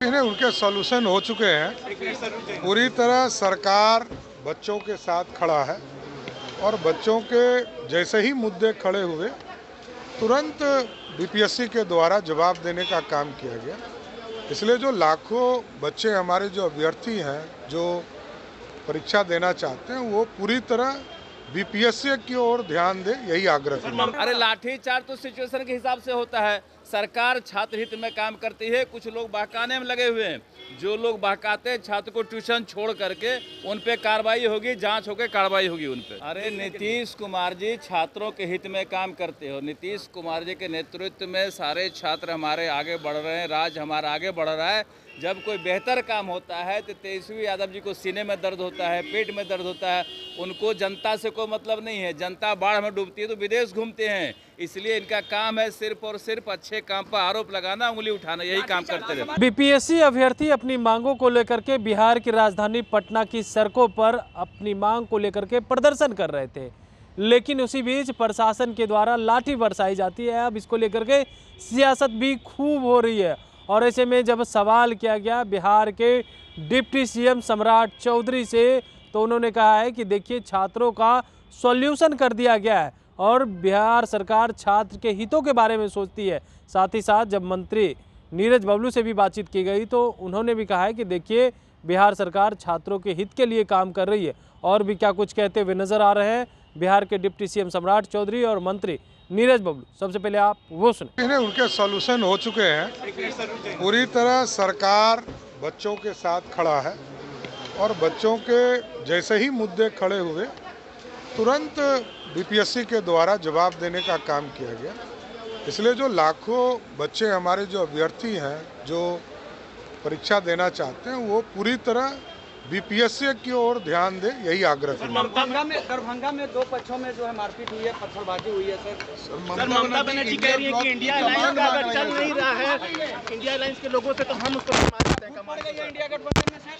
उनके सॉल्यूशन हो चुके हैं। पूरी तरह सरकार बच्चों के साथ खड़ा है और बच्चों के जैसे ही मुद्दे खड़े हुए तुरंत बीपीएससी के द्वारा जवाब देने का काम किया गया। इसलिए जो लाखों बच्चे हमारे जो अभ्यर्थी हैं जो परीक्षा देना चाहते हैं वो पूरी तरह बीपीएससी की ओर ध्यान दे, यही आग्रह है। अरे लाठीचार्ज तो सिचुएशन के हिसाब से होता है। सरकार छात्र हित में काम करती है। कुछ लोग बहकाने में लगे हुए हैं। जो लोग बहकाते हैं छात्र को ट्यूशन छोड़ करके उन पे कार्रवाई होगी, जांच होकर कार्रवाई होगी उन पे। अरे नीतीश कुमार जी छात्रों के हित में काम करते हो। नीतीश कुमार जी के नेतृत्व में सारे छात्र हमारे आगे बढ़ रहे हैं, राज्य हमारा आगे बढ़ रहा है। जब कोई बेहतर काम होता है तो तेजस्वी यादव जी को सीने में दर्द होता है, पेट में दर्द होता है। उनको जनता से कोई मतलब नहीं है। जनता बाढ़ में डूबती है तो विदेश घूमते हैं। इसलिए इनका काम है सिर्फ और सिर्फ अच्छे काम पर आरोप लगाना, उंगली उठाना, यही काम करते रहते। बीपीएससी अभ्यर्थी अपनी मांगों को लेकर के बिहार की राजधानी पटना की सड़कों पर अपनी मांग को लेकर के प्रदर्शन कर रहे थे, लेकिन उसी बीच प्रशासन के द्वारा लाठी बरसाई जाती है। अब इसको लेकर के सियासत भी खूब हो रही है। और ऐसे में जब सवाल किया गया बिहार के डिप्टी सीएम सम्राट चौधरी से, तो उन्होंने कहा है कि देखिए छात्रों का सॉल्यूशन कर दिया गया है और बिहार सरकार छात्र के हितों के बारे में सोचती है। साथ ही साथ जब मंत्री नीरज बबलू से भी बातचीत की गई तो उन्होंने भी कहा है कि देखिए बिहार सरकार छात्रों के हित के लिए काम कर रही है। और भी क्या कुछ कहते हुए नजर आ रहे हैं बिहार के डिप्टी सीएम सम्राट चौधरी और मंत्री नीरज बबलू। सबसे पहले आप वो सुने। उनके सॉल्यूशन हो चुके हैं। पूरी तरह सरकार बच्चों के साथ खड़ा है और बच्चों के जैसे ही मुद्दे खड़े हुए तुरंत बीपीएससी के द्वारा जवाब देने का काम किया गया। इसलिए जो लाखों बच्चे हमारे जो अभ्यर्थी हैं जो परीक्षा देना चाहते हैं वो पूरी तरह बीपीएससी की ओर ध्यान दे, यही आग्रह है। दरभंगा में दो पक्षों में जो है मारपीट हुई है, पत्थरबाजी हुई है सर। ममता बनर्जी कह रही है कि इंडिया अलायंस का अगर चल नहीं रहा है इंडिया अलायंस के लोगों से तो हम उसको इंडिया गठबंधन में सर।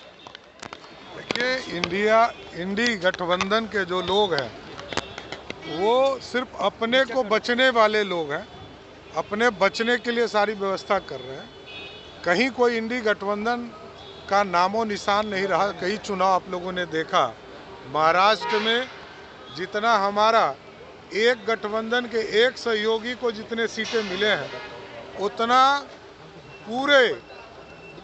देखिए इंडी गठबंधन के जो लोग हैं वो सिर्फ अपने को बचने वाले लोग हैं। अपने बचने के लिए सारी व्यवस्था कर रहे हैं। कहीं कोई इंडी गठबंधन का नामो निशान नहीं रहा। कई चुनाव आप लोगों ने देखा, महाराष्ट्र में जितना हमारा एक गठबंधन के एक सहयोगी को जितने सीटें मिले हैं उतना पूरे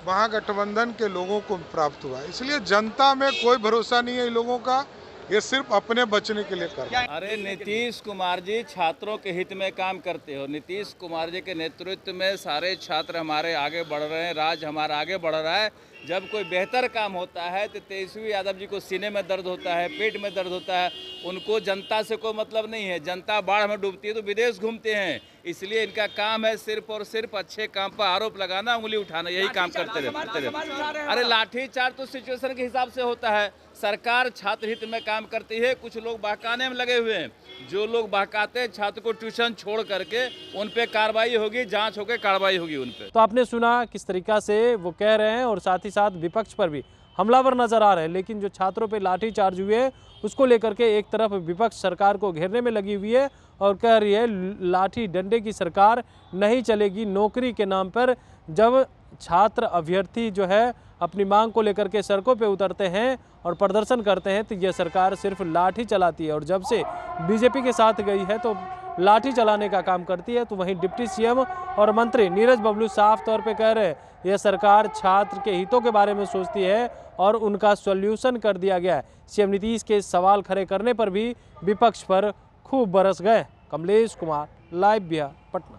महागठबंधन के लोगों को प्राप्त हुआ। इसलिए जनता में कोई भरोसा नहीं है इन लोगों का। ये सिर्फ अपने बचने के लिए कर रहे हैं। अरे नीतीश कुमार जी छात्रों के हित में काम करते हो। नीतीश कुमार जी के नेतृत्व में सारे छात्र हमारे आगे बढ़ रहे हैं, राज्य हमारा आगे बढ़ रहा है। जब कोई बेहतर काम होता है तो तेजस्वी यादव जी को सीने में दर्द होता है, पेट में दर्द होता है। उनको जनता से कोई मतलब नहीं है। जनता बाढ़ में डूबती है तो विदेश घूमते हैं। इसलिए इनका काम है सिर्फ और सिर्फ अच्छे काम पर आरोप लगाना, उंगली उठाना, यही काम करते रहते। अरे लाठीचार्ज तो सिचुएशन के हिसाब से होता है। सरकार छात्र हित में काम करती है। कुछ लोग बहकाने में लगे हुए हैं। जो लोग बहकाते हैं छात्र को ट्यूशन छोड़ करके उन पे कार्रवाई होगी, जांच होकर कार्रवाई होगी उन पे। तो आपने सुना किस तरीका से वो कह रहे हैं और साथ ही साथ विपक्ष पर भी हमलावर नजर आ रहे हैं। लेकिन जो छात्रों पे लाठीचार्ज हुए उसको लेकर के एक तरफ विपक्ष सरकार को घेरने में लगी हुई है और कह रही है लाठी डंडे की सरकार नहीं चलेगी। नौकरी के नाम पर जब छात्र अभ्यर्थी जो है अपनी मांग को लेकर के सड़कों पे उतरते हैं और प्रदर्शन करते हैं तो यह सरकार सिर्फ लाठी चलाती है। और जब से बीजेपी के साथ गई है तो लाठी चलाने का काम करती है। तो वहीं डिप्टी सीएम और मंत्री नीरज बबलू साफ तौर पे कह रहे हैं यह सरकार छात्र के हितों के बारे में सोचती है और उनका सॉल्यूशन कर दिया गया है। सीएम नीतीश के सवाल खड़े करने पर भी विपक्ष पर खूब बरस गए। कमलेश कुमार, लाइव बिहार, पटना।